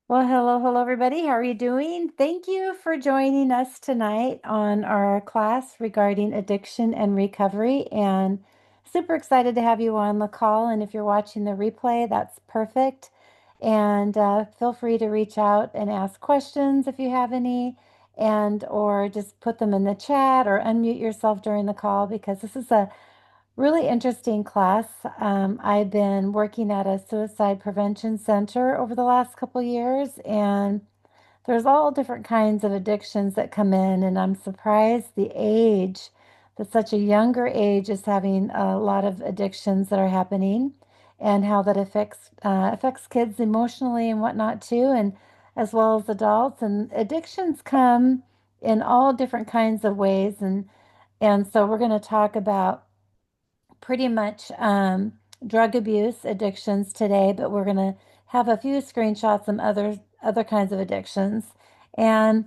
Well, hello, everybody. How are you doing? Thank you for joining us tonight on our class regarding addiction and recovery. And super excited to have you on the call. And if you're watching the replay, that's perfect. And feel free to reach out and ask questions if you have any, and or just put them in the chat or unmute yourself during the call because this is a really interesting class. I've been working at a suicide prevention center over the last couple years, and there's all different kinds of addictions that come in, and I'm surprised the age that such a younger age is having a lot of addictions that are happening, and how that affects kids emotionally and whatnot too, and as well as adults. And addictions come in all different kinds of ways, and so we're going to talk about pretty much drug abuse addictions today, but we're going to have a few screenshots and other kinds of addictions. And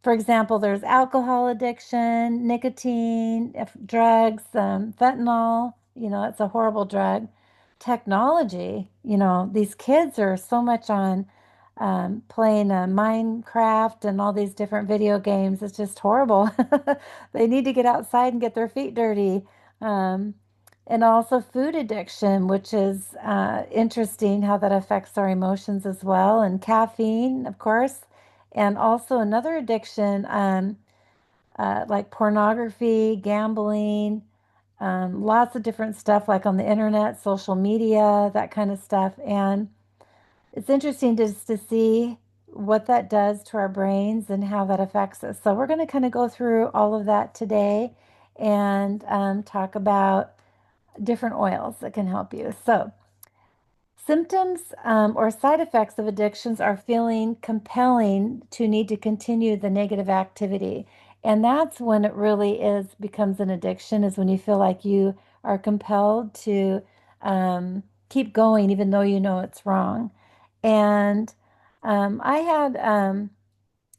for example, there's alcohol addiction, nicotine, drugs, fentanyl. It's a horrible drug. Technology. These kids are so much on playing Minecraft and all these different video games. It's just horrible. They need to get outside and get their feet dirty. Um, and also food addiction, which is interesting how that affects our emotions as well. And caffeine, of course. And also another addiction, like pornography, gambling, lots of different stuff like on the internet, social media, that kind of stuff. And it's interesting just to see what that does to our brains and how that affects us. So we're going to kind of go through all of that today and talk about different oils that can help you. So symptoms or side effects of addictions are feeling compelling to need to continue the negative activity. And that's when it really becomes an addiction, is when you feel like you are compelled to keep going, even though you know it's wrong. And I had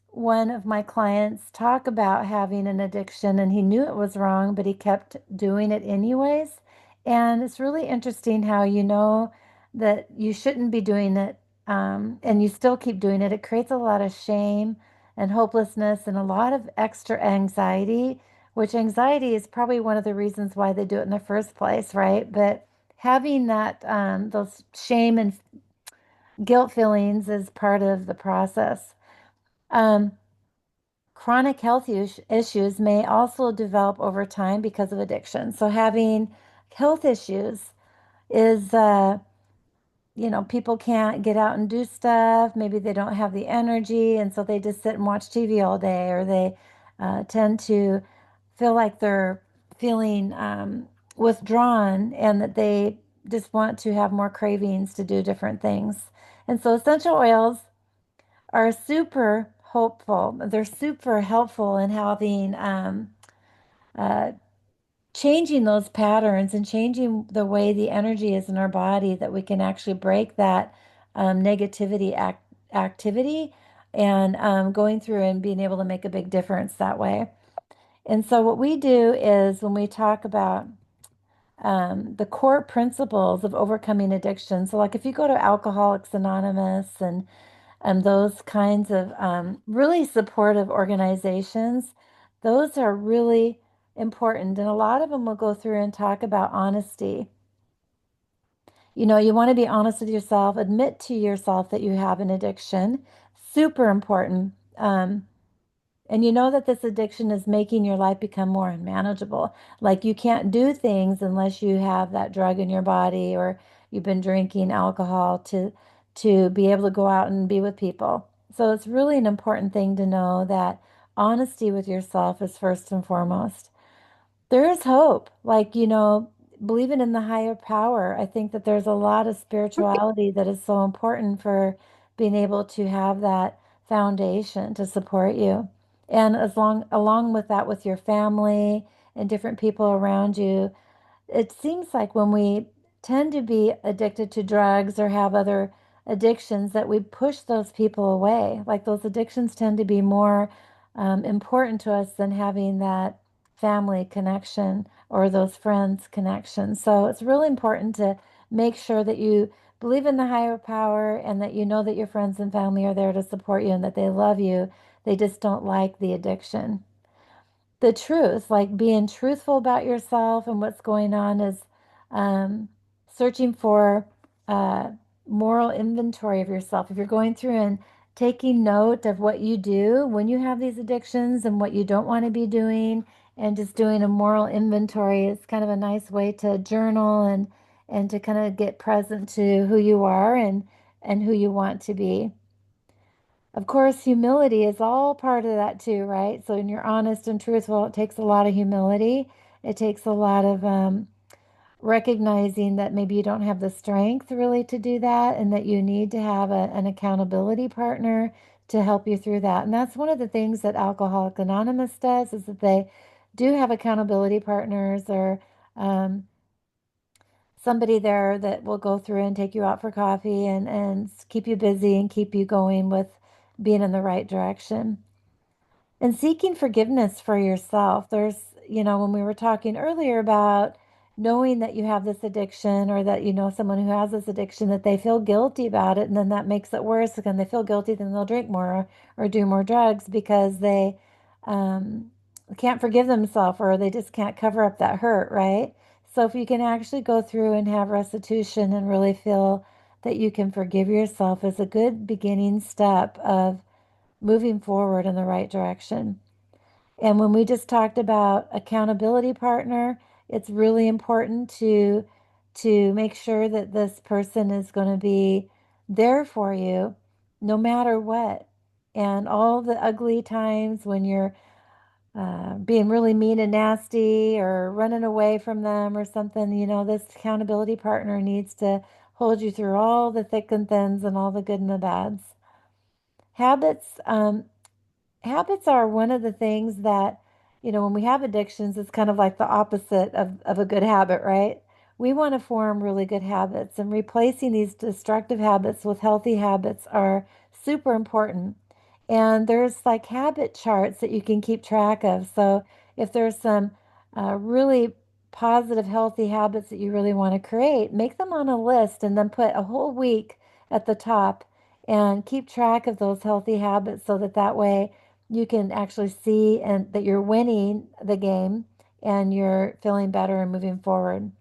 one of my clients talk about having an addiction, and he knew it was wrong, but he kept doing it anyways. And it's really interesting how you know that you shouldn't be doing it, and you still keep doing it. It creates a lot of shame and hopelessness and a lot of extra anxiety, which anxiety is probably one of the reasons why they do it in the first place, right? But having that, those shame and guilt feelings is part of the process. Um, Chronic health issues may also develop over time because of addiction. So having health issues is, people can't get out and do stuff. Maybe they don't have the energy, and so they just sit and watch TV all day, or they tend to feel like they're feeling withdrawn and that they just want to have more cravings to do different things. And so essential oils are super hopeful. They're super helpful in helping uh, changing those patterns and changing the way the energy is in our body, that we can actually break that negativity activity and going through and being able to make a big difference that way. And so what we do is when we talk about the core principles of overcoming addiction. So like if you go to Alcoholics Anonymous and those kinds of really supportive organizations, those are really important. And a lot of them will go through and talk about honesty. You want to be honest with yourself, admit to yourself that you have an addiction. Super important. And you know that this addiction is making your life become more unmanageable. Like you can't do things unless you have that drug in your body, or you've been drinking alcohol to be able to go out and be with people. So it's really an important thing to know that honesty with yourself is first and foremost. There is hope. Like, believing in the higher power. I think that there's a lot of spirituality that is so important for being able to have that foundation to support you. And along with that, with your family and different people around you, it seems like when we tend to be addicted to drugs or have other addictions, that we push those people away. Like those addictions tend to be more important to us than having that family connection or those friends connection. So it's really important to make sure that you believe in the higher power and that you know that your friends and family are there to support you and that they love you. They just don't like the addiction. The truth, like being truthful about yourself and what's going on, is um, searching for uh, moral inventory of yourself. If you're going through and taking note of what you do when you have these addictions and what you don't want to be doing, and just doing a moral inventory, it's kind of a nice way to journal and to kind of get present to who you are and who you want to be. Of course, humility is all part of that too, right? So when you're honest and truthful, it takes a lot of humility. It takes a lot of recognizing that maybe you don't have the strength really to do that and that you need to have an accountability partner to help you through that. And that's one of the things that Alcoholics Anonymous does, is that they do have accountability partners, or um, somebody there that will go through and take you out for coffee and keep you busy and keep you going with being in the right direction. And seeking forgiveness for yourself. When we were talking earlier about knowing that you have this addiction, or that you know someone who has this addiction, that they feel guilty about it, and then that makes it worse. Again, they feel guilty, then they'll drink more, or do more drugs because they um, can't forgive themselves, or they just can't cover up that hurt, right? So if you can actually go through and have restitution and really feel that you can forgive yourself, is a good beginning step of moving forward in the right direction. And when we just talked about accountability partner, it's really important to make sure that this person is going to be there for you no matter what. And all the ugly times when you're being really mean and nasty or running away from them or something, this accountability partner needs to hold you through all the thick and thins and all the good and the bads. Habits, habits are one of the things that, when we have addictions, it's kind of like the opposite of a good habit, right? We want to form really good habits, and replacing these destructive habits with healthy habits are super important. And there's like habit charts that you can keep track of. So if there's some really positive, healthy habits that you really want to create, make them on a list and then put a whole week at the top and keep track of those healthy habits, so that way you can actually see and that you're winning the game and you're feeling better and moving forward.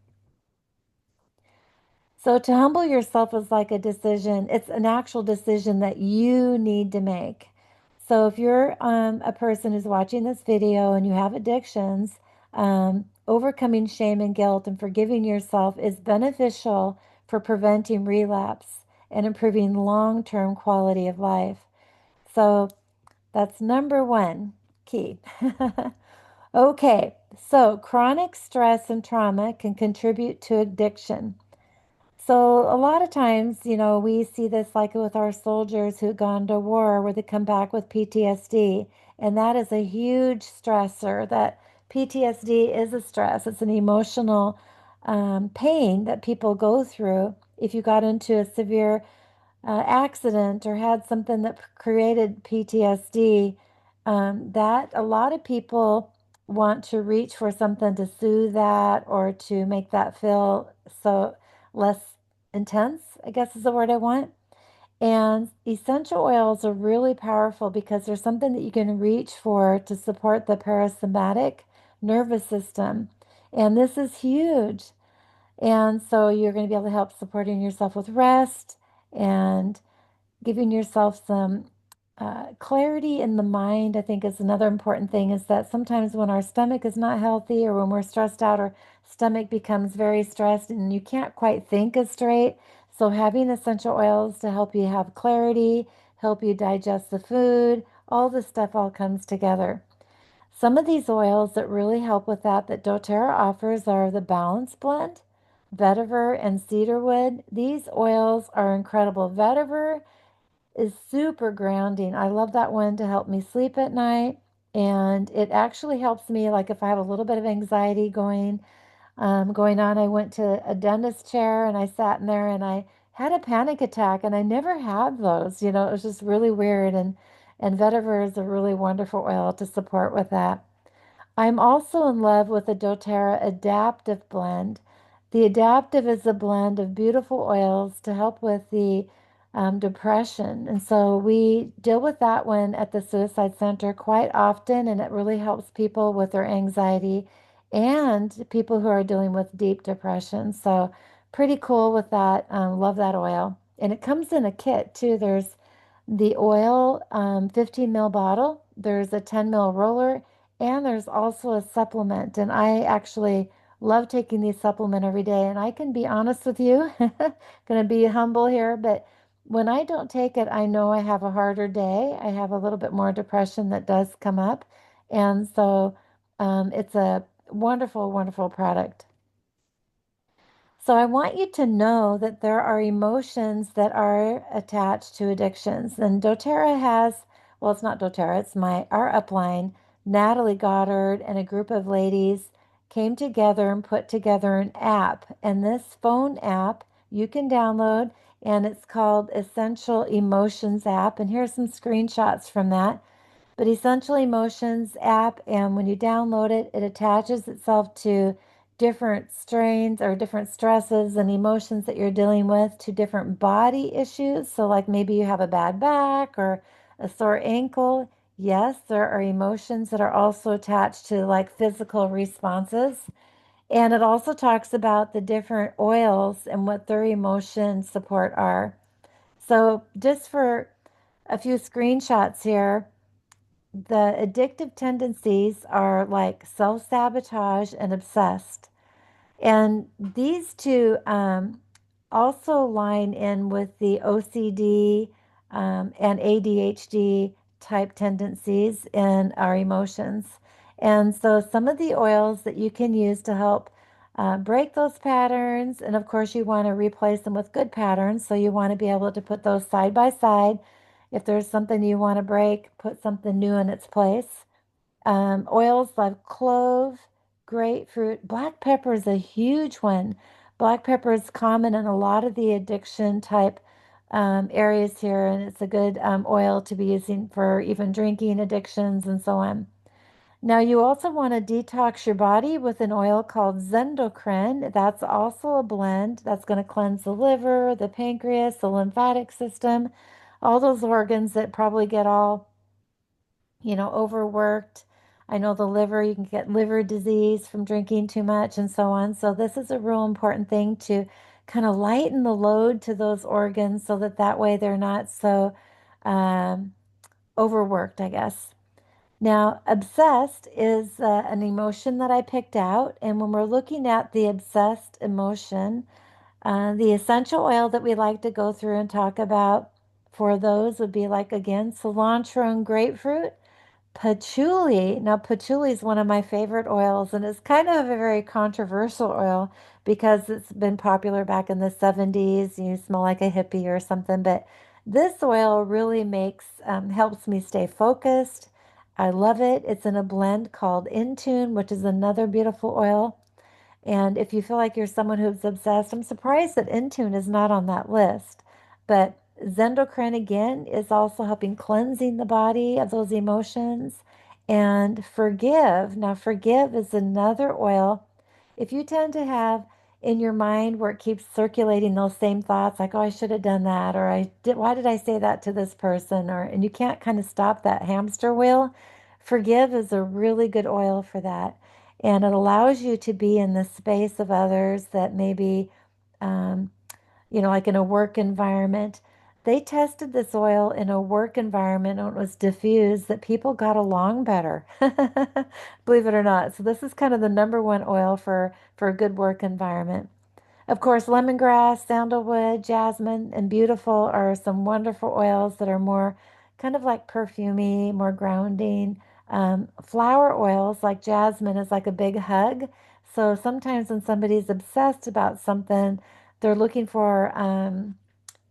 So to humble yourself is like a decision. It's an actual decision that you need to make. So if you're a person who's watching this video and you have addictions, overcoming shame and guilt and forgiving yourself is beneficial for preventing relapse and improving long-term quality of life. So that's number one key. Okay, so chronic stress and trauma can contribute to addiction. So a lot of times, we see this like with our soldiers who've gone to war, where they come back with PTSD, and that is a huge stressor. That PTSD is a stress. It's an emotional pain that people go through. If you got into a severe accident or had something that created PTSD, that a lot of people want to reach for something to soothe that, or to make that feel so less intense, I guess is the word I want. And essential oils are really powerful because there's something that you can reach for to support the parasympathetic nervous system. And this is huge. And so you're going to be able to help supporting yourself with rest and giving yourself some clarity in the mind. I think is another important thing, is that sometimes when our stomach is not healthy, or when we're stressed out, our stomach becomes very stressed and you can't quite think as straight. So having essential oils to help you have clarity, help you digest the food, all this stuff all comes together. Some of these oils that really help with that doTERRA offers, are the Balance Blend, vetiver, and cedarwood. These oils are incredible. Vetiver is super grounding. I love that one to help me sleep at night. And it actually helps me, like if I have a little bit of anxiety going on. I went to a dentist chair and I sat in there and I had a panic attack, and I never had those. It was just really weird. And vetiver is a really wonderful oil to support with that. I'm also in love with the doTERRA Adaptive Blend. The adaptive is a blend of beautiful oils to help with the depression. And so we deal with that one at the Suicide Center quite often, and it really helps people with their anxiety and people who are dealing with deep depression. So pretty cool with that. Love that oil. And it comes in a kit too. There's the oil 15 ml bottle, there's a 10 ml roller, and there's also a supplement. And I actually love taking these supplement every day. And I can be honest with you, gonna be humble here, but when I don't take it, I know I have a harder day. I have a little bit more depression that does come up. And so it's a wonderful, wonderful product. So I want you to know that there are emotions that are attached to addictions. And doTERRA has, well, it's not doTERRA, it's our upline, Natalie Goddard and a group of ladies came together and put together an app. And this phone app you can download, and it's called Essential Emotions app. And here's some screenshots from that. But Essential Emotions app, and when you download it, it attaches itself to different strains or different stresses and emotions that you're dealing with to different body issues. So, like maybe you have a bad back or a sore ankle. Yes, there are emotions that are also attached to like physical responses. And it also talks about the different oils and what their emotion support are. So, just for a few screenshots here, the addictive tendencies are like self sabotage and obsessed. And these two also line in with the OCD and ADHD type tendencies in our emotions. And so, some of the oils that you can use to help break those patterns, and of course, you want to replace them with good patterns. So, you want to be able to put those side by side. If there's something you want to break, put something new in its place. Oils like clove, grapefruit, black pepper is a huge one. Black pepper is common in a lot of the addiction type areas here, and it's a good oil to be using for even drinking addictions and so on. Now, you also want to detox your body with an oil called Zendocrine. That's also a blend that's going to cleanse the liver, the pancreas, the lymphatic system, all those organs that probably get all overworked. I know the liver, you can get liver disease from drinking too much and so on. So this is a real important thing to kind of lighten the load to those organs so that way they're not so um, overworked, I guess. Now, obsessed is an emotion that I picked out. And when we're looking at the obsessed emotion, the essential oil that we like to go through and talk about for those would be like, again, cilantro and grapefruit. Patchouli. Now, patchouli is one of my favorite oils, and it's kind of a very controversial oil because it's been popular back in the 70s. You smell like a hippie or something, but this oil really helps me stay focused. I love it. It's in a blend called Intune, which is another beautiful oil. And if you feel like you're someone who's obsessed, I'm surprised that Intune is not on that list. But Zendocrine again is also helping cleansing the body of those emotions. And Forgive. Now, Forgive is another oil. If you tend to have in your mind where it keeps circulating those same thoughts, like, oh, I should have done that, or why did I say that to this person? And you can't kind of stop that hamster wheel. Forgive is a really good oil for that. And it allows you to be in the space of others that maybe, um, like in a work environment. They tested this oil in a work environment and it was diffused that people got along better, believe it or not. So this is kind of the number one oil for a good work environment. Of course, lemongrass, sandalwood, jasmine, and beautiful are some wonderful oils that are more kind of like perfumey, more grounding. Flower oils like jasmine is like a big hug. So sometimes when somebody's obsessed about something, they're looking for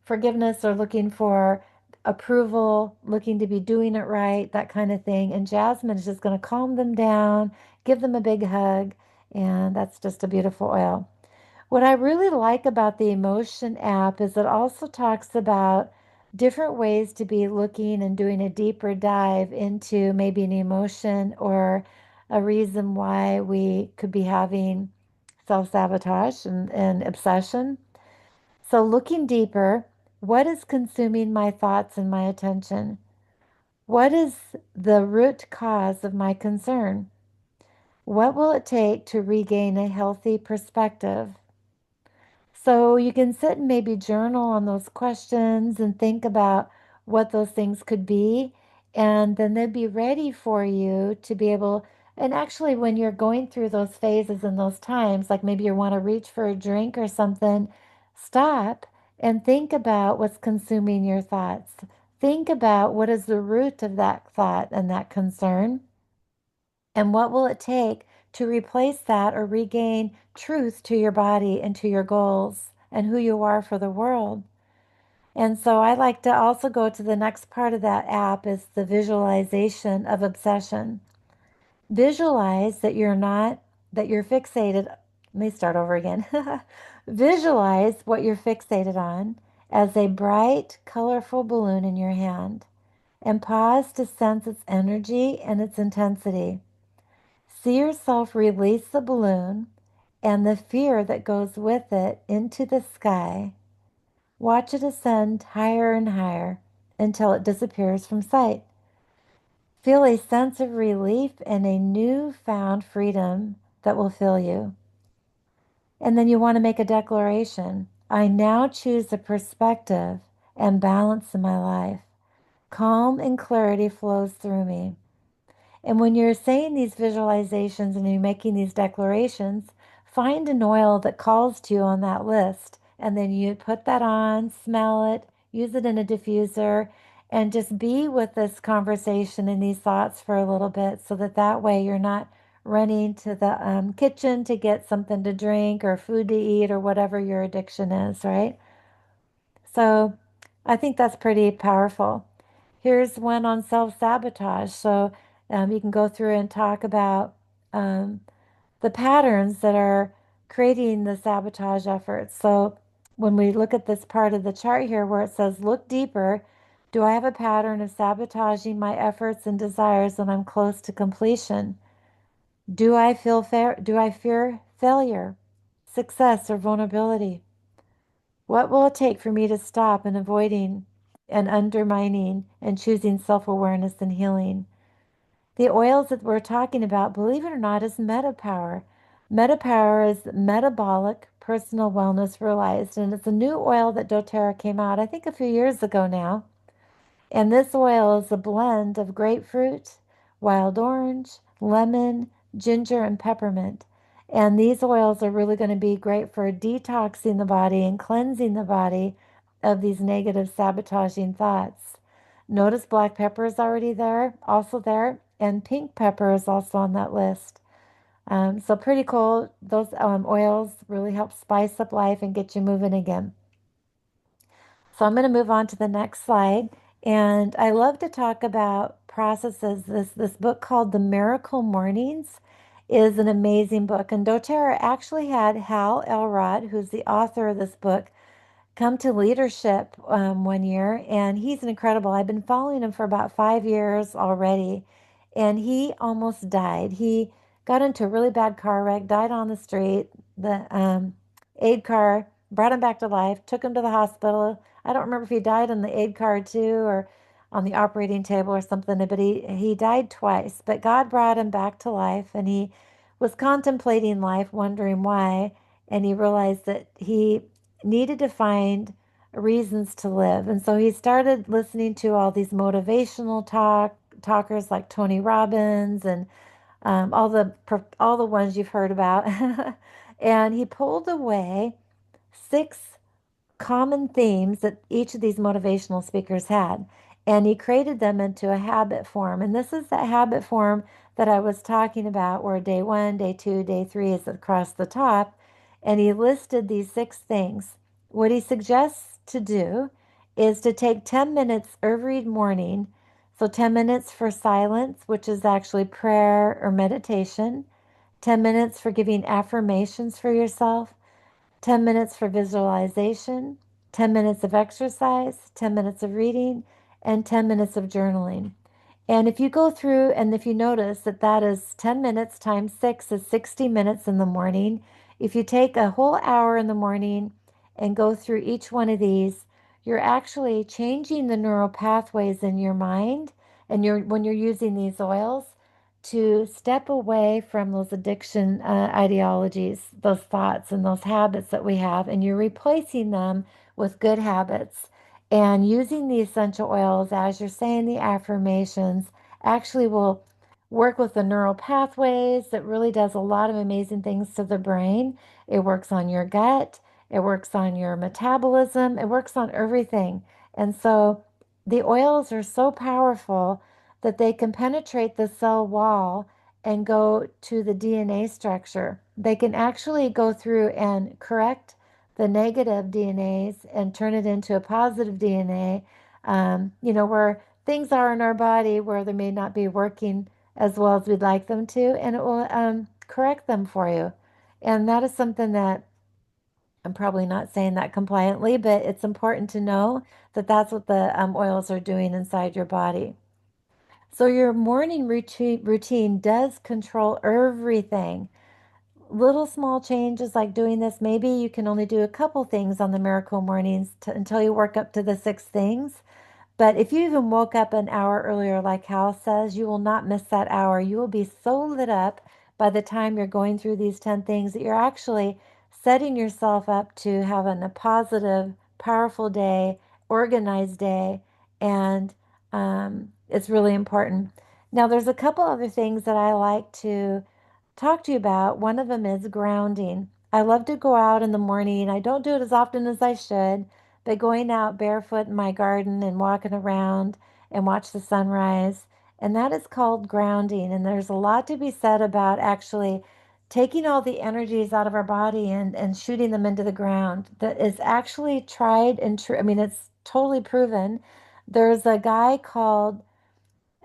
forgiveness or looking for approval, looking to be doing it right, that kind of thing. And jasmine is just going to calm them down, give them a big hug, and that's just a beautiful oil. What I really like about the Emotion app is it also talks about different ways to be looking and doing a deeper dive into maybe an emotion or a reason why we could be having self-sabotage and obsession. So looking deeper, what is consuming my thoughts and my attention? What is the root cause of my concern? What will it take to regain a healthy perspective? So you can sit and maybe journal on those questions and think about what those things could be. And then they'd be ready for you to be able. And actually, when you're going through those phases and those times, like maybe you want to reach for a drink or something, stop and think about what's consuming your thoughts. Think about what is the root of that thought and that concern. And what will it take to replace that or regain truth to your body and to your goals and who you are for the world? And so I like to also go to the next part of that app is the visualization of obsession. Visualize that you're not, that you're fixated. Let me start over again. Visualize what you're fixated on as a bright, colorful balloon in your hand and pause to sense its energy and its intensity. See yourself release the balloon and the fear that goes with it into the sky. Watch it ascend higher and higher until it disappears from sight. Feel a sense of relief and a newfound freedom that will fill you. And then you want to make a declaration. I now choose a perspective and balance in my life. Calm and clarity flows through me. And when you're saying these visualizations and you're making these declarations, find an oil that calls to you on that list. And then you put that on, smell it, use it in a diffuser, and just be with this conversation and these thoughts for a little bit so that that way you're not running to the kitchen to get something to drink or food to eat or whatever your addiction is, right? So I think that's pretty powerful. Here's one on self-sabotage. So you can go through and talk about um, the patterns that are creating the sabotage efforts. So when we look at this part of the chart here where it says, look deeper, do I have a pattern of sabotaging my efforts and desires when I'm close to completion? Do I fear failure, success, or vulnerability? What will it take for me to stop and avoiding and undermining and choosing self-awareness and healing? The oils that we're talking about, believe it or not, is MetaPower. MetaPower is metabolic personal wellness realized, and it's a new oil that doTERRA came out, I think, a few years ago now. And this oil is a blend of grapefruit, wild orange, lemon, ginger, and peppermint. And these oils are really going to be great for detoxing the body and cleansing the body of these negative sabotaging thoughts. Notice black pepper is already there, also there, and pink pepper is also on that list. So pretty cool. Those oils really help spice up life and get you moving again. So I'm going to move on to the next slide. And I love to talk about processes. This book called The Miracle Mornings is an amazing book. And doTERRA actually had Hal Elrod, who's the author of this book, come to leadership one year, and he's an incredible. I've been following him for about 5 years already, and he almost died. He got into a really bad car wreck, died on the street. The aid car brought him back to life, took him to the hospital. I don't remember if he died on the aid car too or on the operating table or something, but he died twice. But God brought him back to life, and he was contemplating life, wondering why, and he realized that he needed to find reasons to live. And so he started listening to all these motivational talkers like Tony Robbins and all the ones you've heard about. And he pulled away 6 common themes that each of these motivational speakers had. And he created them into a habit form. And this is that habit form that I was talking about, where day 1, day 2, day 3 is across the top. And he listed these 6 things. What he suggests to do is to take 10 minutes every morning. So 10 minutes for silence, which is actually prayer or meditation. 10 minutes for giving affirmations for yourself. 10 minutes for visualization, 10 minutes of exercise, 10 minutes of reading, and 10 minutes of journaling. And if you go through and if you notice that that is 10 minutes times 6 is 60 minutes in the morning, If you take a whole hour in the morning and go through each one of these, you're actually changing the neural pathways in your mind, and when you're using these oils to step away from those addiction ideologies, those thoughts and those habits that we have, and you're replacing them with good habits. And using the essential oils as you're saying the affirmations actually will work with the neural pathways. It really does a lot of amazing things to the brain. It works on your gut, it works on your metabolism, it works on everything. And so the oils are so powerful that they can penetrate the cell wall and go to the DNA structure. They can actually go through and correct the negative DNAs and turn it into a positive DNA, where things are in our body where they may not be working as well as we'd like them to, and it will correct them for you. And that is something that I'm probably not saying that compliantly, but it's important to know that that's what the oils are doing inside your body. So your morning routine does control everything. Little small changes like doing this, maybe you can only do a couple things on the miracle mornings until you work up to the six things. But if you even woke up an hour earlier, like Hal says, you will not miss that hour. You will be so lit up by the time you're going through these 10 things that you're actually setting yourself up to having a positive, powerful day, organized day, and it's really important. Now, there's a couple other things that I like to talk to you about. One of them is grounding. I love to go out in the morning. I don't do it as often as I should, but going out barefoot in my garden and walking around and watch the sunrise. And that is called grounding. And there's a lot to be said about actually taking all the energies out of our body and shooting them into the ground. That is actually tried and true. I mean, it's totally proven. There's a guy called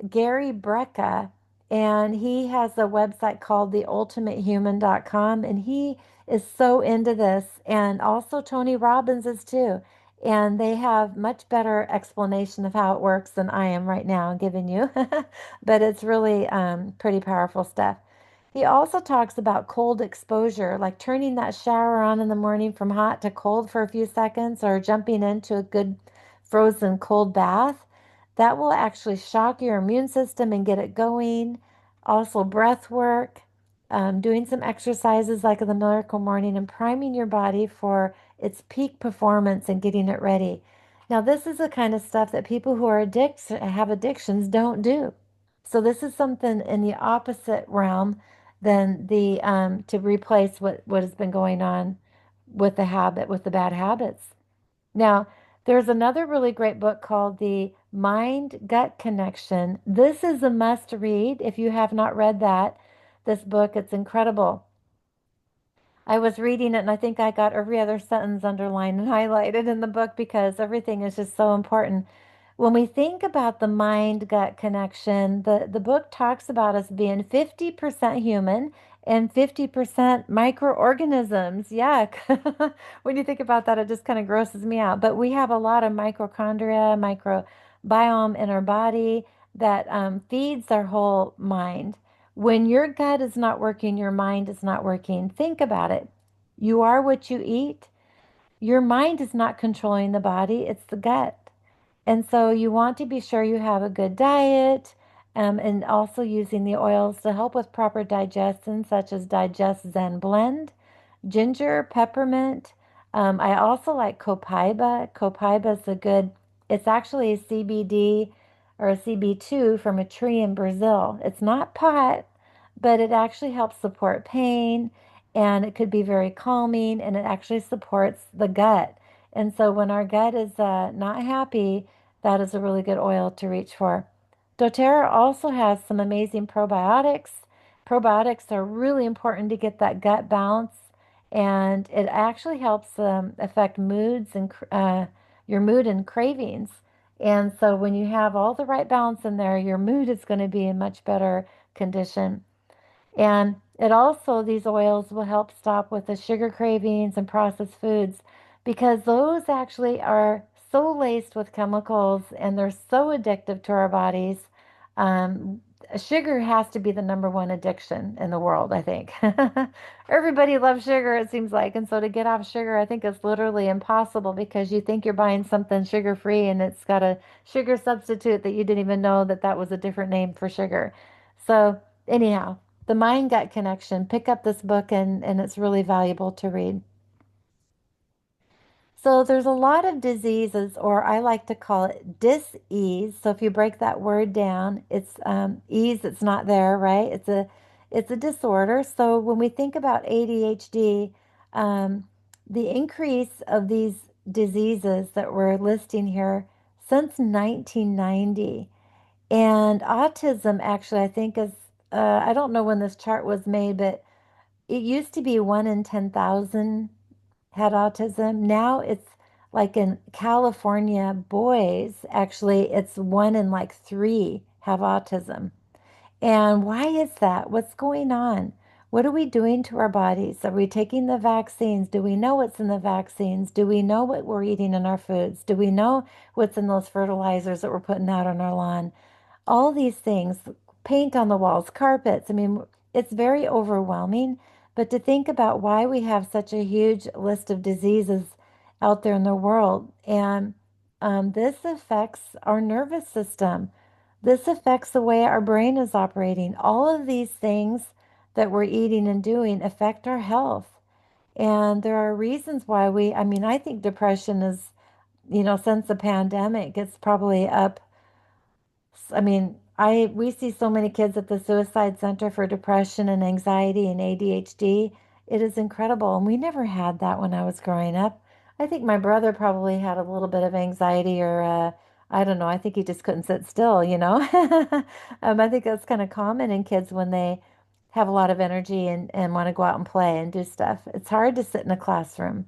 Gary Brecka, and he has a website called theultimatehuman.com, and he is so into this, and also Tony Robbins is too. And they have much better explanation of how it works than I am right now giving you, but it's really pretty powerful stuff. He also talks about cold exposure, like turning that shower on in the morning from hot to cold for a few seconds, or jumping into a good frozen cold bath. That will actually shock your immune system and get it going. Also, breath work, doing some exercises like in the miracle morning and priming your body for its peak performance and getting it ready. Now, this is the kind of stuff that people who are have addictions don't do. So this is something in the opposite realm than the to replace what has been going on with the habit, with the bad habits. Now, there's another really great book called The Mind Gut Connection. This is a must read if you have not read this book. It's incredible. I was reading it and I think I got every other sentence underlined and highlighted in the book because everything is just so important. When we think about the mind gut connection, the book talks about us being 50% human and 50% microorganisms. Yeah. When you think about that, it just kind of grosses me out. But we have a lot of microchondria, microbiome in our body that feeds our whole mind. When your gut is not working, your mind is not working. Think about it. You are what you eat. Your mind is not controlling the body, it's the gut. And so you want to be sure you have a good diet, and also using the oils to help with proper digestion, such as Digest Zen Blend, ginger, peppermint. I also like copaiba. Copaiba is a good, it's actually a CBD or a CB2 from a tree in Brazil. It's not pot, but it actually helps support pain, and it could be very calming, and it actually supports the gut. And so when our gut is not happy, that is a really good oil to reach for. doTERRA also has some amazing probiotics. Probiotics are really important to get that gut balance, and it actually helps affect moods and your mood and cravings. And so when you have all the right balance in there, your mood is going to be in much better condition. And it also, these oils will help stop with the sugar cravings and processed foods because those actually are so laced with chemicals and they're so addictive to our bodies. sugar has to be the number one addiction in the world, I think. Everybody loves sugar, it seems like. And so to get off sugar, I think it's literally impossible because you think you're buying something sugar free and it's got a sugar substitute that you didn't even know that that was a different name for sugar. So, anyhow, the mind gut connection, pick up this book and it's really valuable to read. So there's a lot of diseases, or I like to call it dis-ease. So if you break that word down, it's ease that's not there, right? It's a disorder. So when we think about ADHD, um, the increase of these diseases that we're listing here since 1990, and autism actually, I think is I don't know when this chart was made, but it used to be 1 in 10,000 had autism. Now it's like in California, boys, actually, it's 1 in like 3 have autism. And why is that? What's going on? What are we doing to our bodies? Are we taking the vaccines? Do we know what's in the vaccines? Do we know what we're eating in our foods? Do we know what's in those fertilizers that we're putting out on our lawn? All these things, paint on the walls, carpets. I mean, it's very overwhelming. But to think about why we have such a huge list of diseases out there in the world, and this affects our nervous system. This affects the way our brain is operating. All of these things that we're eating and doing affect our health. And there are reasons why I mean, I think depression is, since the pandemic, it's probably up. I mean, we see so many kids at the suicide center for depression and anxiety and ADHD. It is incredible. And we never had that when I was growing up. I think my brother probably had a little bit of anxiety or I don't know. I think he just couldn't sit still, you know. I think that's kind of common in kids when they have a lot of energy and want to go out and play and do stuff. It's hard to sit in a classroom.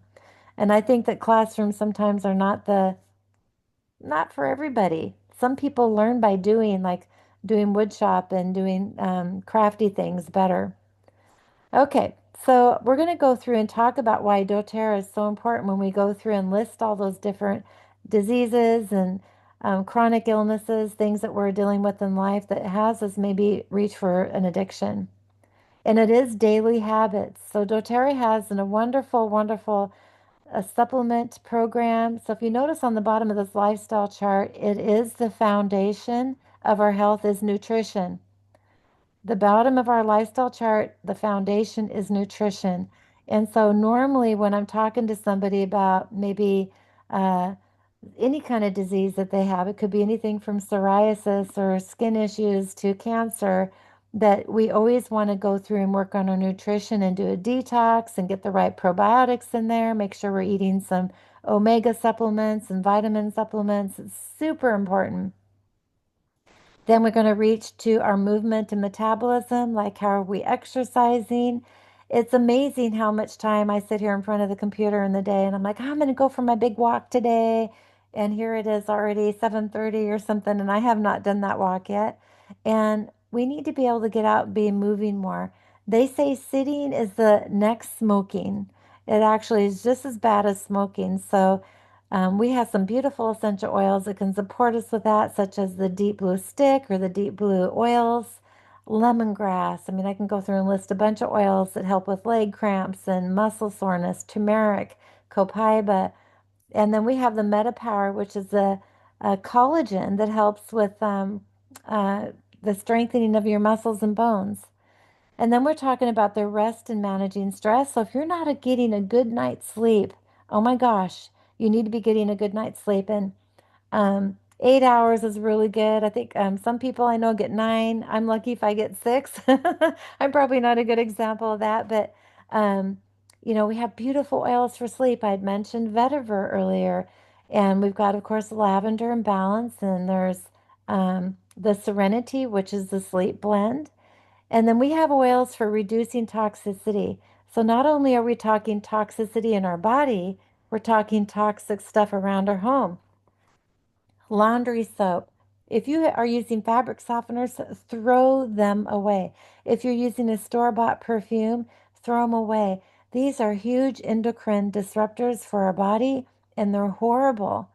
And I think that classrooms sometimes are not for everybody. Some people learn by doing, like doing wood shop and doing crafty things better. Okay, so we're going to go through and talk about why doTERRA is so important when we go through and list all those different diseases and chronic illnesses, things that we're dealing with in life that has us maybe reach for an addiction. And it is daily habits. So doTERRA has a wonderful, wonderful a supplement program. So if you notice on the bottom of this lifestyle chart, it is the foundation of our health is nutrition. The bottom of our lifestyle chart, the foundation is nutrition. And so normally when I'm talking to somebody about maybe uh, any kind of disease that they have, it could be anything from psoriasis or skin issues to cancer, that we always want to go through and work on our nutrition and do a detox and get the right probiotics in there, make sure we're eating some omega supplements and vitamin supplements. It's super important. Then we're going to reach to our movement and metabolism, like how are we exercising? It's amazing how much time I sit here in front of the computer in the day and I'm like, "Oh, I'm going to go for my big walk today." And here it is already 7:30 or something and I have not done that walk yet. And we need to be able to get out and be moving more. They say sitting is the next smoking. It actually is just as bad as smoking. So we have some beautiful essential oils that can support us with that, such as the deep blue stick or the deep blue oils, lemongrass. I mean, I can go through and list a bunch of oils that help with leg cramps and muscle soreness, turmeric, copaiba. And then we have the Meta Power, which is a collagen that helps with uh, the strengthening of your muscles and bones. And then we're talking about the rest and managing stress. So if you're not getting a good night's sleep, oh my gosh, you need to be getting a good night's sleep. And 8 hours is really good. I think some people I know get 9. I'm lucky if I get 6. I'm probably not a good example of that, but um, we have beautiful oils for sleep. I'd mentioned vetiver earlier, and we've got, of course, lavender and balance, and there's the Serenity, which is the sleep blend. And then we have oils for reducing toxicity. So not only are we talking toxicity in our body, we're talking toxic stuff around our home. Laundry soap. If you are using fabric softeners, throw them away. If you're using a store-bought perfume, throw them away. These are huge endocrine disruptors for our body, and they're horrible.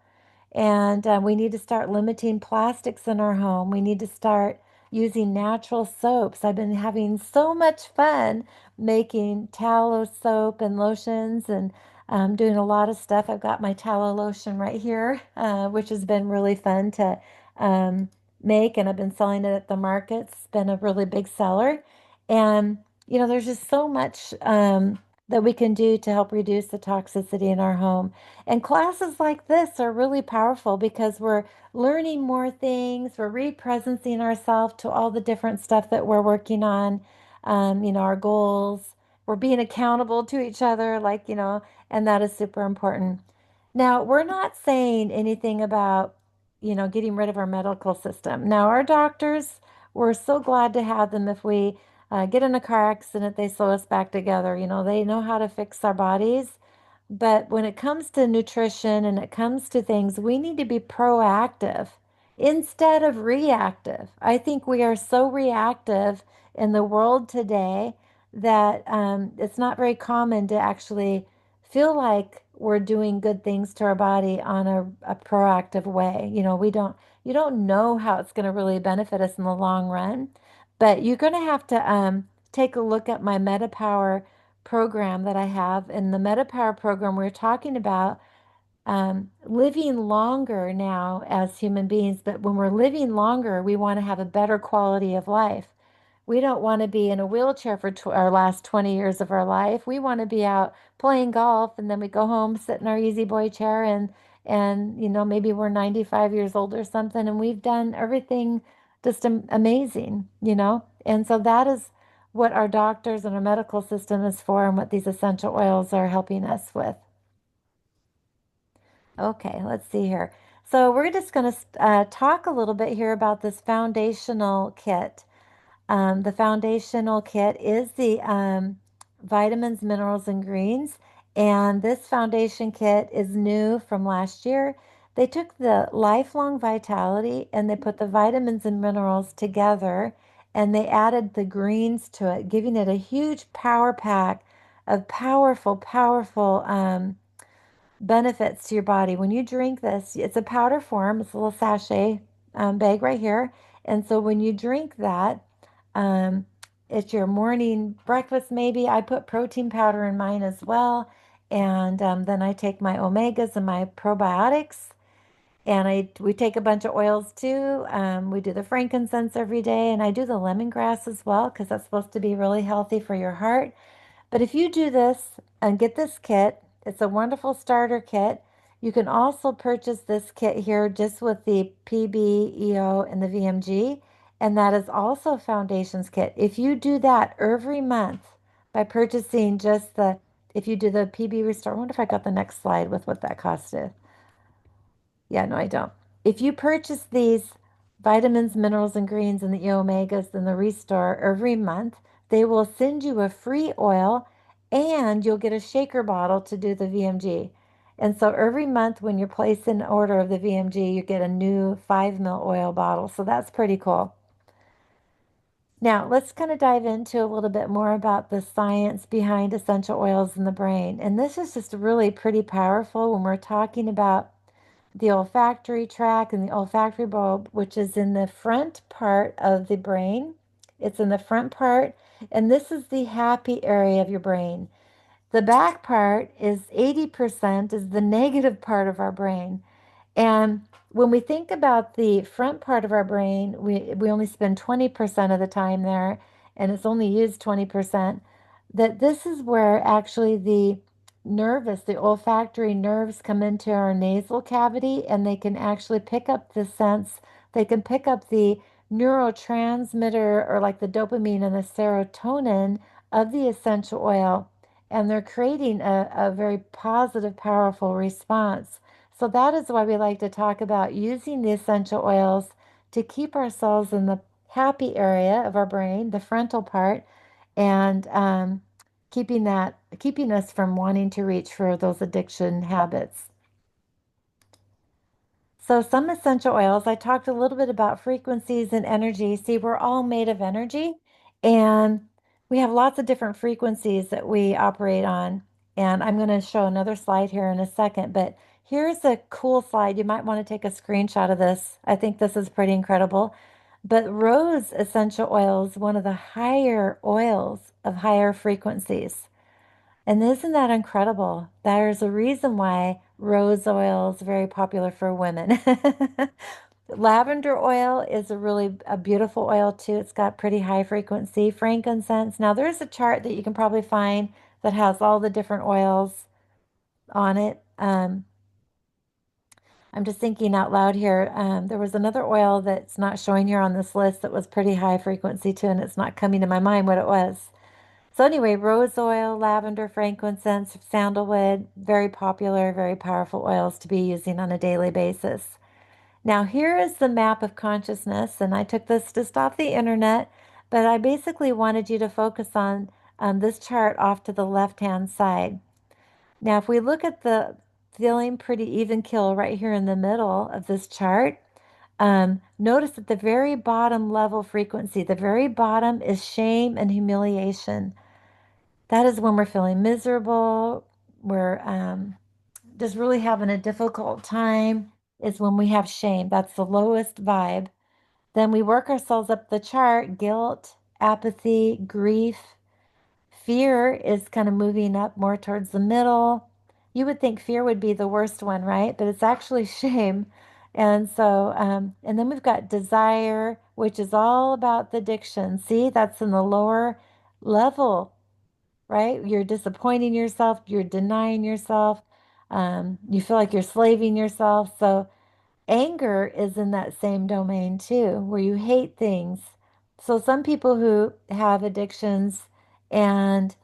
And we need to start limiting plastics in our home. We need to start using natural soaps. I've been having so much fun making tallow soap and lotions and doing a lot of stuff. I've got my tallow lotion right here, which has been really fun to um, make, and I've been selling it at the markets. It's been a really big seller. And, there's just so much that we can do to help reduce the toxicity in our home. And classes like this are really powerful because we're learning more things, we're representing ourselves to all the different stuff that we're working on, our goals. We're being accountable to each other, and that is super important. Now, we're not saying anything about, getting rid of our medical system. Now, our doctors, we're so glad to have them if we get in a car accident, they sew us back together. They know how to fix our bodies. But when it comes to nutrition and it comes to things, we need to be proactive instead of reactive. I think we are so reactive in the world today that it's not very common to actually feel like we're doing good things to our body on a proactive way. You don't know how it's going to really benefit us in the long run, but you're going to have to take a look at my MetaPower program that I have. In the MetaPower program, we're talking about living longer now as human beings, but when we're living longer, we want to have a better quality of life. We don't want to be in a wheelchair for our last 20 years of our life. We want to be out playing golf, and then we go home, sit in our easy boy chair, and maybe we're 95 years old or something, and we've done everything just amazing. And so that is what our doctors and our medical system is for, and what these essential oils are helping us with. Okay, let's see here. So we're just going to talk a little bit here about this foundational kit. The foundational kit is the vitamins, minerals, and greens. And this foundation kit is new from last year. They took the lifelong vitality and they put the vitamins and minerals together, and they added the greens to it, giving it a huge power pack of powerful, powerful benefits to your body. When you drink this, it's a powder form, it's a little sachet bag right here. And so when you drink that, um, it's your morning breakfast, maybe. I put protein powder in mine as well. And then I take my omegas and my probiotics. And we take a bunch of oils too. We do the frankincense every day, and I do the lemongrass as well because that's supposed to be really healthy for your heart. But if you do this and get this kit, it's a wonderful starter kit. You can also purchase this kit here just with the PB, EO, and the VMG. And that is also a foundations kit. If you do that every month by purchasing if you do the PB Restore, I wonder if I got the next slide with what that cost is. Yeah, no, I don't. If you purchase these vitamins, minerals, and greens and the E omegas and the Restore every month, they will send you a free oil and you'll get a shaker bottle to do the VMG. And so every month when you place an order of the VMG, you get a new 5 ml oil bottle. So that's pretty cool. Now, let's kind of dive into a little bit more about the science behind essential oils in the brain. And this is just really pretty powerful when we're talking about the olfactory tract and the olfactory bulb, which is in the front part of the brain. It's in the front part, and this is the happy area of your brain. The back part is 80% is the negative part of our brain. And when we think about the front part of our brain, we only spend 20% of the time there, and it's only used 20%. That this is where actually the olfactory nerves come into our nasal cavity, and they can actually pick up the sense, they can pick up the neurotransmitter or like the dopamine and the serotonin of the essential oil, and they're creating a very positive, powerful response. So that is why we like to talk about using the essential oils to keep ourselves in the happy area of our brain, the frontal part, and keeping us from wanting to reach for those addiction habits. So some essential oils, I talked a little bit about frequencies and energy. See, we're all made of energy, and we have lots of different frequencies that we operate on. And I'm going to show another slide here in a second, but here's a cool slide. You might want to take a screenshot of this. I think this is pretty incredible. But rose essential oil is one of the higher oils of higher frequencies. And isn't that incredible? There's a reason why rose oil is very popular for women. Lavender oil is a beautiful oil too. It's got pretty high frequency. Frankincense. Now there's a chart that you can probably find that has all the different oils on it. I'm just thinking out loud here. There was another oil that's not showing here on this list that was pretty high frequency too, and it's not coming to my mind what it was. So anyway, rose oil, lavender, frankincense, sandalwood, very popular, very powerful oils to be using on a daily basis. Now here is the map of consciousness, and I took this just off the internet, but I basically wanted you to focus on this chart off to the left-hand side. Now, if we look at the feeling pretty even kill right here in the middle of this chart, notice at the very bottom level frequency, the very bottom is shame and humiliation. That is when we're feeling miserable, we're just really having a difficult time, is when we have shame. That's the lowest vibe. Then we work ourselves up the chart, guilt, apathy, grief. Fear is kind of moving up more towards the middle. You would think fear would be the worst one, right? But it's actually shame. And so, and then we've got desire, which is all about the addiction. See, that's in the lower level, right? You're disappointing yourself, you're denying yourself, you feel like you're slaving yourself. So, anger is in that same domain too, where you hate things. So some people who have addictions and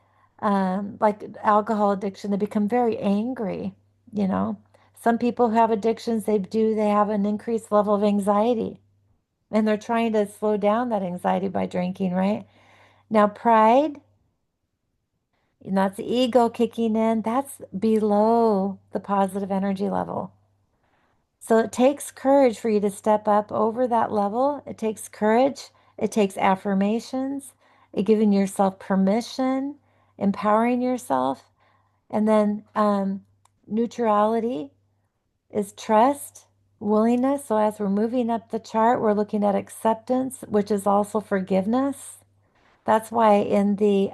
like alcohol addiction, they become very angry, you know. Some people who have addictions, they have an increased level of anxiety and they're trying to slow down that anxiety by drinking, right? Now, pride, and that's the ego kicking in, that's below the positive energy level. So it takes courage for you to step up over that level. It takes courage. It takes affirmations, it giving yourself permission, empowering yourself. And then neutrality is trust, willingness. So as we're moving up the chart, we're looking at acceptance, which is also forgiveness. That's why in the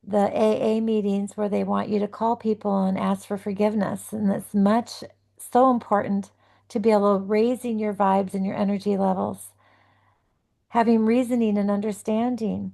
AA meetings where they want you to call people and ask for forgiveness. And it's so important to be able to raising your vibes and your energy levels, having reasoning and understanding.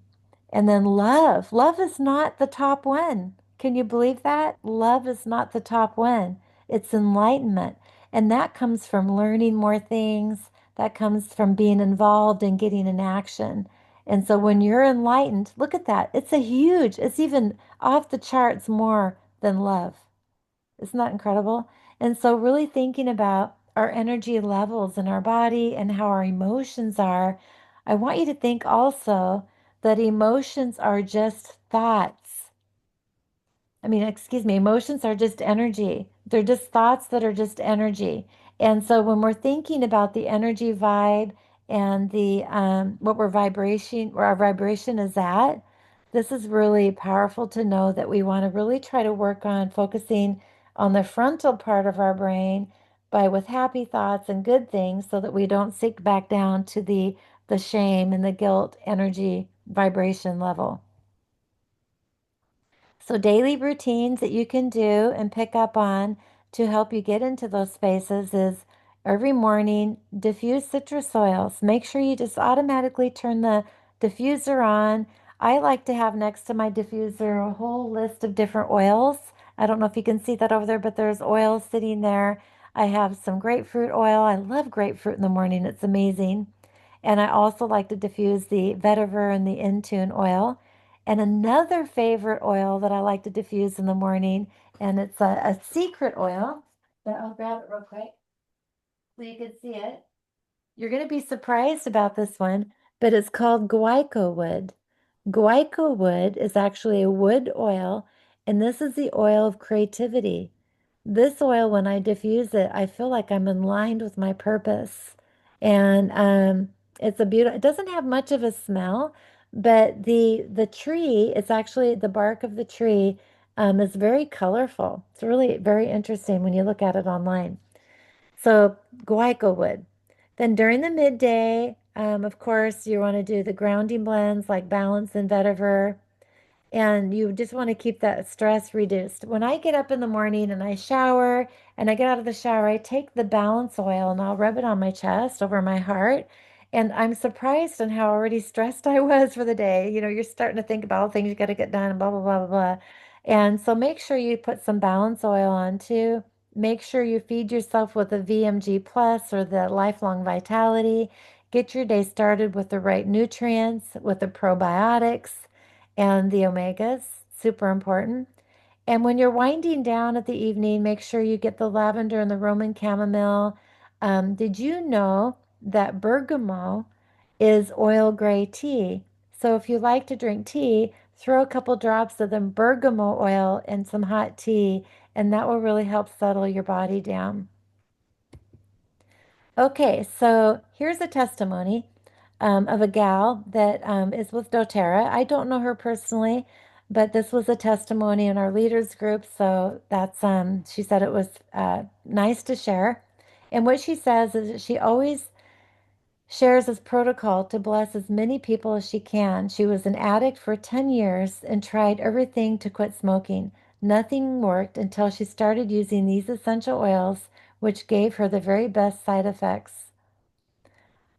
And then love. Love is not the top one. Can you believe that? Love is not the top one. It's enlightenment. And that comes from learning more things. That comes from being involved and getting in action. And so when you're enlightened, look at that. It's even off the charts more than love. Isn't that incredible? And so, really thinking about our energy levels in our body and how our emotions are, I want you to think also that emotions are just thoughts. Excuse me, emotions are just energy. They're just thoughts that are just energy. And so when we're thinking about the energy vibe and the what we're vibration, where our vibration is at, this is really powerful to know that we want to really try to work on focusing on the frontal part of our brain by with happy thoughts and good things so that we don't sink back down to the shame and the guilt energy vibration level. So, daily routines that you can do and pick up on to help you get into those spaces is every morning, diffuse citrus oils. Make sure you just automatically turn the diffuser on. I like to have next to my diffuser a whole list of different oils. I don't know if you can see that over there, but there's oils sitting there. I have some grapefruit oil. I love grapefruit in the morning, it's amazing. And I also like to diffuse the vetiver and the Intune oil. And another favorite oil that I like to diffuse in the morning, and it's a secret oil, but I'll grab it real quick so you can see it. You're going to be surprised about this one, but it's called guaico wood. Guaico wood is actually a wood oil, and this is the oil of creativity. This oil, when I diffuse it, I feel like I'm in line with my purpose. And it's a beautiful, it doesn't have much of a smell, but the tree, it's actually the bark of the tree is very colorful. It's really very interesting when you look at it online. So guaico wood. Then during the midday, of course, you want to do the grounding blends like Balance and Vetiver. And you just want to keep that stress reduced. When I get up in the morning and I shower and I get out of the shower, I take the balance oil and I'll rub it on my chest over my heart. And I'm surprised on how already stressed I was for the day. You know, you're starting to think about all the things you got to get done and blah, blah, blah, blah, blah. And so make sure you put some balance oil on too. Make sure you feed yourself with a VMG Plus or the Lifelong Vitality. Get your day started with the right nutrients, with the probiotics and the omegas, super important. And when you're winding down at the evening, make sure you get the lavender and the Roman chamomile. Did you know that bergamot is oil gray tea? So if you like to drink tea, throw a couple drops of the bergamot oil in some hot tea, and that will really help settle your body down. Okay, so here's a testimony of a gal that is with doTERRA. I don't know her personally, but this was a testimony in our leaders group. So that's she said it was nice to share. And what she says is that she always shares this protocol to bless as many people as she can. She was an addict for 10 years and tried everything to quit smoking. Nothing worked until she started using these essential oils, which gave her the very best side effects.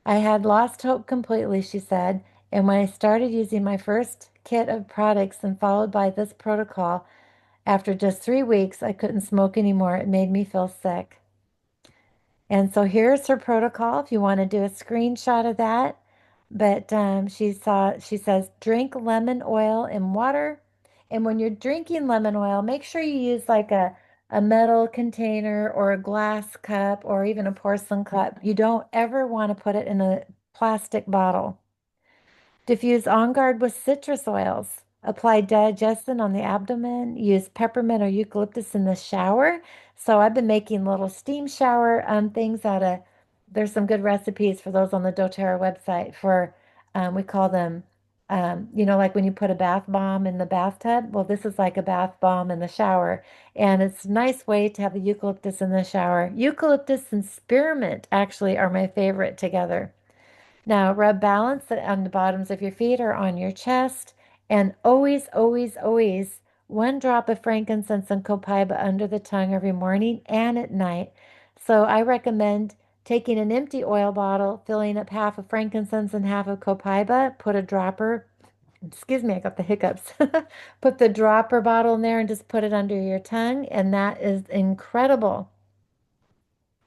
I had lost hope completely, she said, and when I started using my first kit of products and followed by this protocol, after just 3 weeks, I couldn't smoke anymore. It made me feel sick. And so here's her protocol if you want to do a screenshot of that. But she says, drink lemon oil and water. And when you're drinking lemon oil, make sure you use like a metal container or a glass cup or even a porcelain cup. You don't ever want to put it in a plastic bottle. Diffuse On Guard with citrus oils. Apply digestion on the abdomen. Use peppermint or eucalyptus in the shower. So I've been making little steam shower things out of, there's some good recipes for those on the doTERRA website for, we call them, like when you put a bath bomb in the bathtub. Well, this is like a bath bomb in the shower. And it's a nice way to have the eucalyptus in the shower. Eucalyptus and spearmint actually are my favorite together. Now, rub balance on the bottoms of your feet or on your chest. And always, always, always 1 drop of frankincense and copaiba under the tongue every morning and at night. So I recommend taking an empty oil bottle, filling up half of frankincense and half of copaiba, put a dropper, excuse me, I got the hiccups. Put the dropper bottle in there and just put it under your tongue. And that is incredible.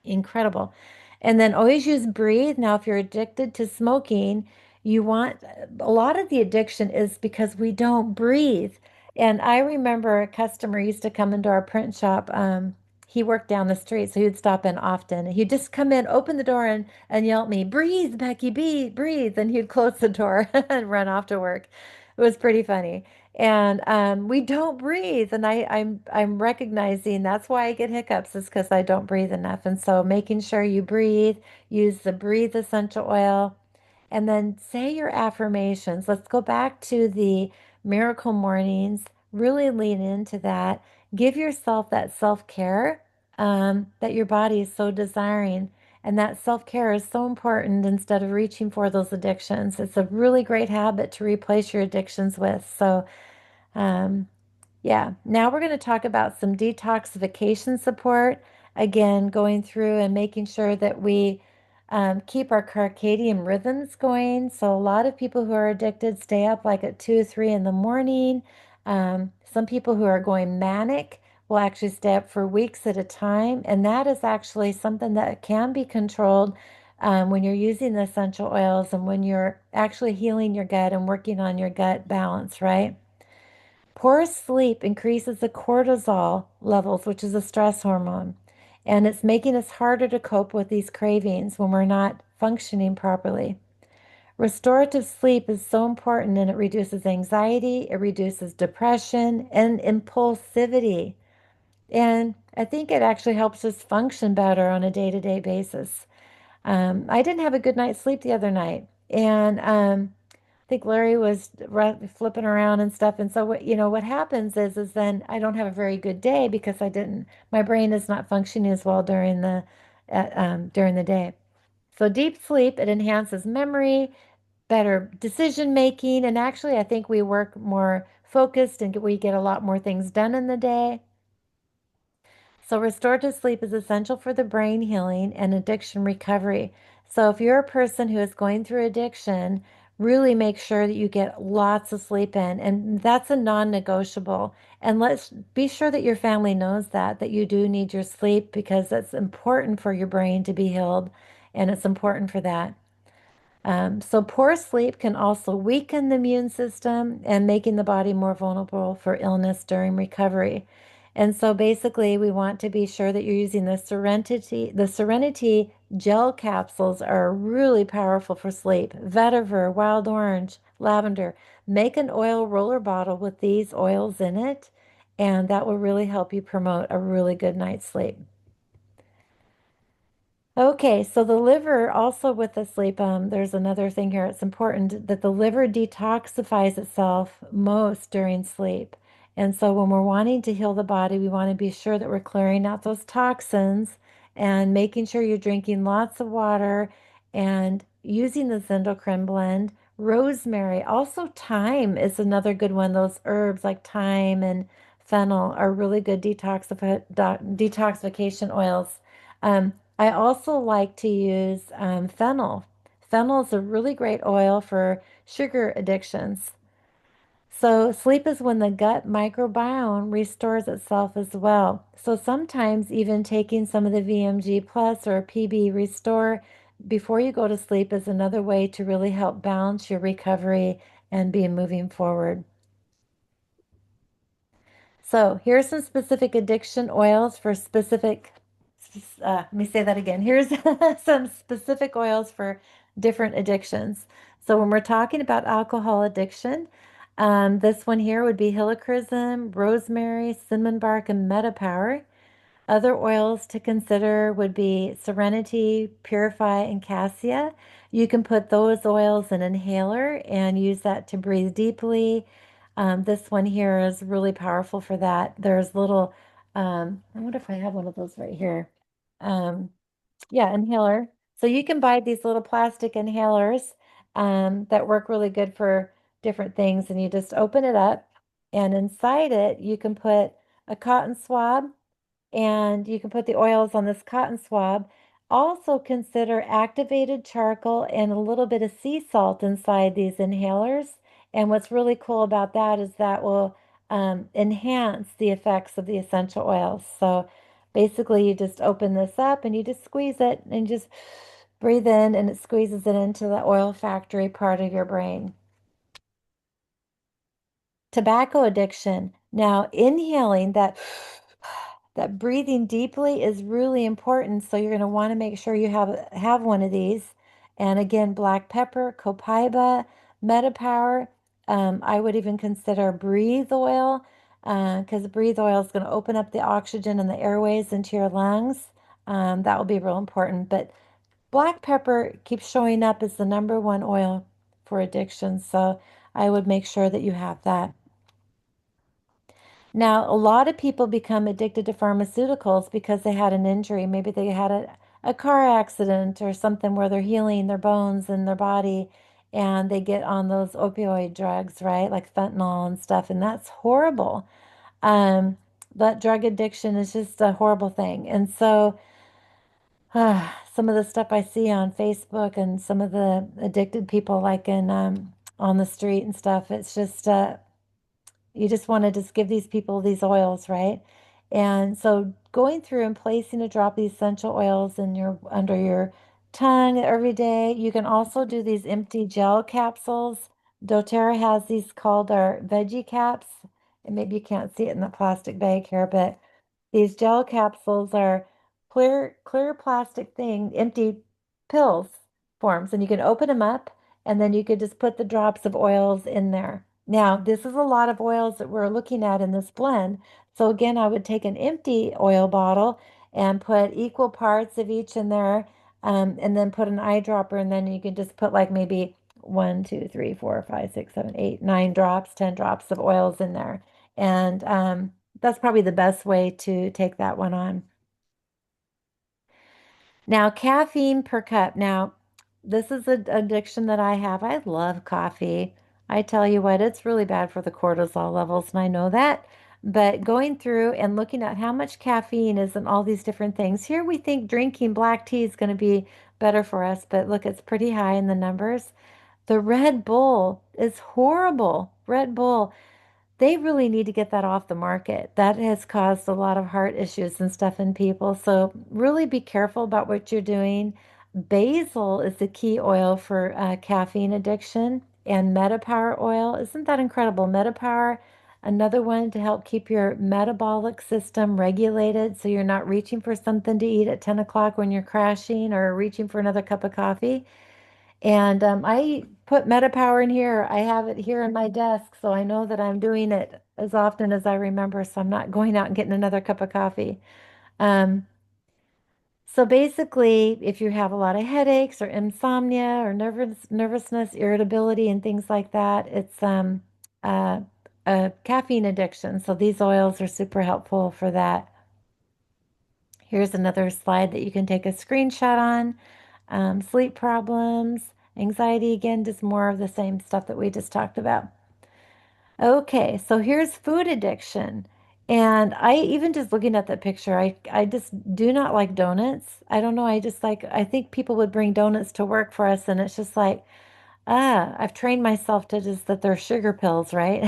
Incredible. And then always use breathe. Now, if you're addicted to smoking, you want a lot of the addiction is because we don't breathe. And I remember a customer used to come into our print shop. He worked down the street, so he'd stop in often. He'd just come in, open the door, and yell at me, breathe, Becky, breathe. And he'd close the door and run off to work. It was pretty funny. And we don't breathe, and I'm recognizing that's why I get hiccups is because I don't breathe enough. And so making sure you breathe, use the breathe essential oil, and then say your affirmations. Let's go back to the miracle mornings. Really lean into that. Give yourself that self-care that your body is so desiring. And that self-care is so important instead of reaching for those addictions. It's a really great habit to replace your addictions with. So um, yeah, now we're going to talk about some detoxification support. Again, going through and making sure that we keep our circadian rhythms going. So a lot of people who are addicted stay up like at 2, 3 in the morning. Some people who are going manic will actually stay up for weeks at a time. And that is actually something that can be controlled when you're using the essential oils and when you're actually healing your gut and working on your gut balance, right? Poor sleep increases the cortisol levels, which is a stress hormone, and it's making us harder to cope with these cravings when we're not functioning properly. Restorative sleep is so important and it reduces anxiety, it reduces depression and impulsivity. And I think it actually helps us function better on a day-to-day basis. I didn't have a good night's sleep the other night, and I think Larry was flipping around and stuff. And so what happens is then I don't have a very good day because my brain is not functioning as well during the day. So deep sleep, it enhances memory, better decision making, and actually I think we work more focused and we get a lot more things done in the day. So restorative sleep is essential for the brain healing and addiction recovery. So if you're a person who is going through addiction, really make sure that you get lots of sleep in, and that's a non-negotiable. And let's be sure that your family knows that you do need your sleep because that's important for your brain to be healed, and it's important for that. So poor sleep can also weaken the immune system and making the body more vulnerable for illness during recovery. And so basically, we want to be sure that you're using the Serenity. The Serenity gel capsules are really powerful for sleep. Vetiver, wild orange, lavender. Make an oil roller bottle with these oils in it, and that will really help you promote a really good night's sleep. Okay, so the liver also with the sleep, there's another thing here. It's important that the liver detoxifies itself most during sleep. And so when we're wanting to heal the body, we want to be sure that we're clearing out those toxins and making sure you're drinking lots of water and using the endocrine blend. Rosemary, also thyme is another good one. Those herbs like thyme and fennel are really good detoxification oils. I also like to use fennel. Fennel is a really great oil for sugar addictions. So, sleep is when the gut microbiome restores itself as well. So, sometimes even taking some of the VMG Plus or PB Restore before you go to sleep is another way to really help balance your recovery and be moving forward. So here's some specific addiction oils for specific, let me say that again. Here's some specific oils for different addictions. So when we're talking about alcohol addiction, this one here would be helichrysum, rosemary, cinnamon bark, and metapower. Other oils to consider would be Serenity, Purify, and Cassia. You can put those oils in an inhaler and use that to breathe deeply. This one here is really powerful for that. There's little, I wonder if I have one of those right here. Um, yeah, inhaler. So you can buy these little plastic inhalers that work really good for different things. And you just open it up, and inside it, you can put a cotton swab and you can put the oils on this cotton swab. Also consider activated charcoal and a little bit of sea salt inside these inhalers. And what's really cool about that is that will enhance the effects of the essential oils. So basically, you just open this up and you just squeeze it and just breathe in, and it squeezes it into the oil factory part of your brain. Tobacco addiction. Now, inhaling that breathing deeply is really important. So you're going to want to make sure you have one of these. And again, black pepper, copaiba, metapower. I would even consider breathe oil because breathe oil is going to open up the oxygen and the airways into your lungs. That will be real important. But black pepper keeps showing up as the number one oil for addiction. So I would make sure that you have that. Now, a lot of people become addicted to pharmaceuticals because they had an injury. Maybe they had a car accident or something where they're healing their bones and their body, and they get on those opioid drugs, right? Like fentanyl and stuff, and that's horrible. Um, that drug addiction is just a horrible thing. And so, some of the stuff I see on Facebook and some of the addicted people, like in on the street and stuff, it's just you just want to just give these people these oils, right? And so going through and placing a drop of the essential oils in your under your tongue every day. You can also do these empty gel capsules. doTERRA has these called our veggie caps. And maybe you can't see it in the plastic bag here, but these gel capsules are clear plastic thing, empty pills forms, and you can open them up and then you could just put the drops of oils in there. Now, this is a lot of oils that we're looking at in this blend. So again, I would take an empty oil bottle and put equal parts of each in there, and then put an eyedropper, and then you can just put like maybe 1, 2, 3, 4, 5, 6, 7, 8, 9 drops, 10 drops of oils in there. And that's probably the best way to take that one on. Now, caffeine per cup. Now, this is an addiction that I have. I love coffee. I tell you what, it's really bad for the cortisol levels, and I know that. But going through and looking at how much caffeine is in all these different things, here we think drinking black tea is going to be better for us, but look, it's pretty high in the numbers. The Red Bull is horrible. Red Bull. They really need to get that off the market. That has caused a lot of heart issues and stuff in people. So really be careful about what you're doing. Basil is the key oil for caffeine addiction, and Metapower oil. Isn't that incredible? Metapower, another one to help keep your metabolic system regulated so you're not reaching for something to eat at 10 o'clock when you're crashing or reaching for another cup of coffee. And I put MetaPower in here. I have it here in my desk, so I know that I'm doing it as often as I remember, so I'm not going out and getting another cup of coffee. Um, so basically, if you have a lot of headaches or insomnia or nervousness, irritability, and things like that, it's uh, a caffeine addiction. So these oils are super helpful for that. Here's another slide that you can take a screenshot on. Sleep problems, anxiety, again, just more of the same stuff that we just talked about. Okay, so here's food addiction. And I even just looking at that picture, I just do not like donuts. I don't know. I just like, I think people would bring donuts to work for us, and it's just like, I've trained myself to just that they're sugar pills, right?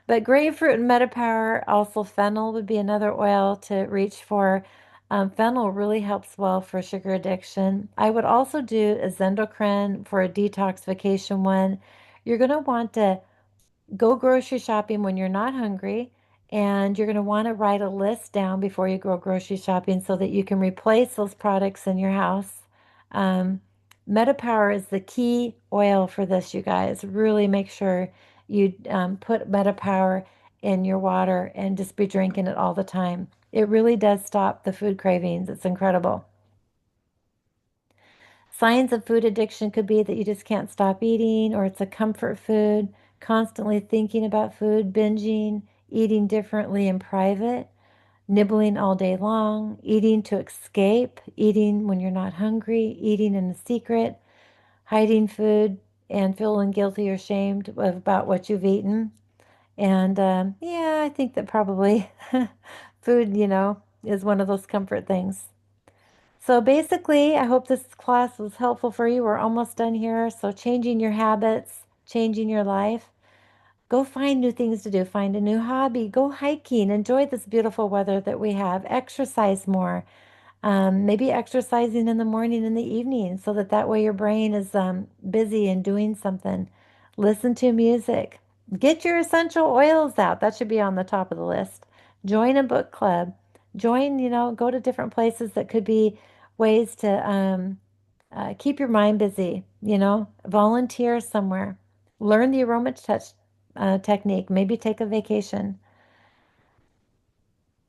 But grapefruit and Metapower, also fennel would be another oil to reach for. Fennel really helps well for sugar addiction. I would also do a Zendocrine for a detoxification one. You're going to want to go grocery shopping when you're not hungry, and you're going to want to write a list down before you go grocery shopping so that you can replace those products in your house. Um, Metapower is the key oil for this, you guys. Really make sure you put Metapower in your water and just be drinking it all the time. It really does stop the food cravings. It's incredible. Signs of food addiction could be that you just can't stop eating, or it's a comfort food, constantly thinking about food, binging, eating differently in private, nibbling all day long, eating to escape, eating when you're not hungry, eating in secret, hiding food, and feeling guilty or shamed about what you've eaten. And yeah, I think that probably food, is one of those comfort things. So basically, I hope this class was helpful for you. We're almost done here. So changing your habits, changing your life. Go find new things to do. Find a new hobby. Go hiking. Enjoy this beautiful weather that we have. Exercise more. Maybe exercising in the morning and the evening so that way your brain is busy and doing something. Listen to music. Get your essential oils out. That should be on the top of the list. Join a book club. Join, go to different places that could be ways to keep your mind busy. Volunteer somewhere. Learn the aroma touch technique. Maybe take a vacation.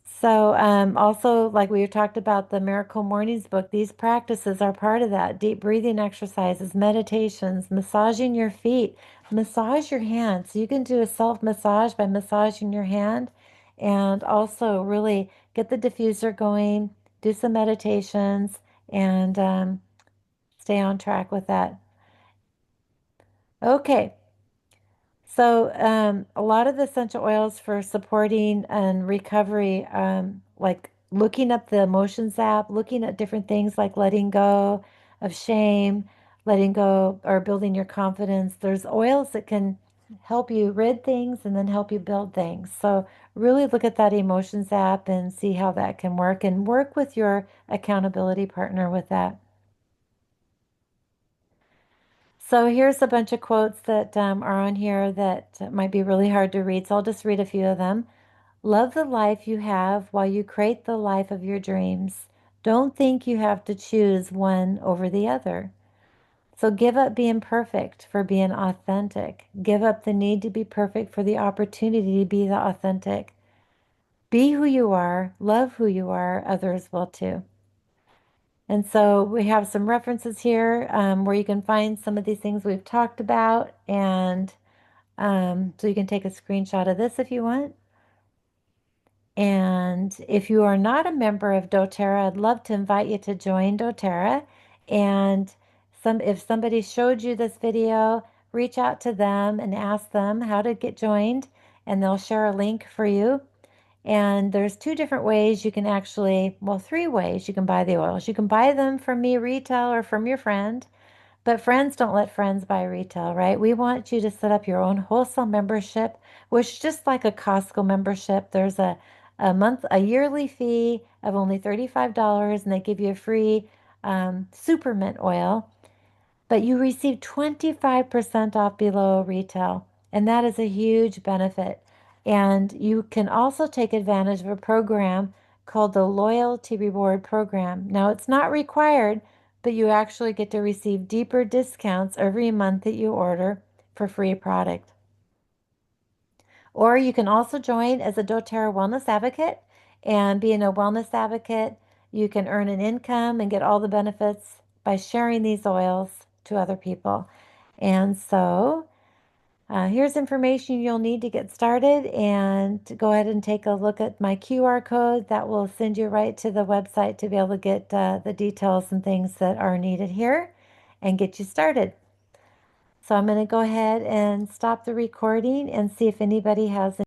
So, also, like we talked about the Miracle Mornings book, these practices are part of that. Deep breathing exercises, meditations, massaging your feet, massage your hands. So you can do a self massage by massaging your hand, and also really get the diffuser going, do some meditations, and stay on track with that. Okay. So, a lot of the essential oils for supporting and recovery, like looking up the emotions app, looking at different things like letting go of shame, letting go or building your confidence. There's oils that can help you rid things and then help you build things. So, really look at that emotions app and see how that can work, and work with your accountability partner with that. So here's a bunch of quotes that are on here that might be really hard to read. So I'll just read a few of them. Love the life you have while you create the life of your dreams. Don't think you have to choose one over the other. So give up being perfect for being authentic. Give up the need to be perfect for the opportunity to be the authentic. Be who you are, love who you are, others will too. And so we have some references here where you can find some of these things we've talked about. And so you can take a screenshot of this if you want. And if you are not a member of doTERRA, I'd love to invite you to join doTERRA. And if somebody showed you this video, reach out to them and ask them how to get joined, and they'll share a link for you. And there's two different ways you can actually, well, three ways you can buy the oils. You can buy them from me retail or from your friend, but friends don't let friends buy retail, right? We want you to set up your own wholesale membership, which is just like a Costco membership. There's a yearly fee of only $35, and they give you a free super mint oil, but you receive 25% off below retail, and that is a huge benefit. And you can also take advantage of a program called the Loyalty Reward Program. Now, it's not required, but you actually get to receive deeper discounts every month that you order for free product. Or you can also join as a doTERRA Wellness Advocate. And being a wellness advocate, you can earn an income and get all the benefits by sharing these oils to other people. And so here's information you'll need to get started, and to go ahead and take a look at my QR code. That will send you right to the website to be able to get the details and things that are needed here and get you started. So I'm going to go ahead and stop the recording and see if anybody has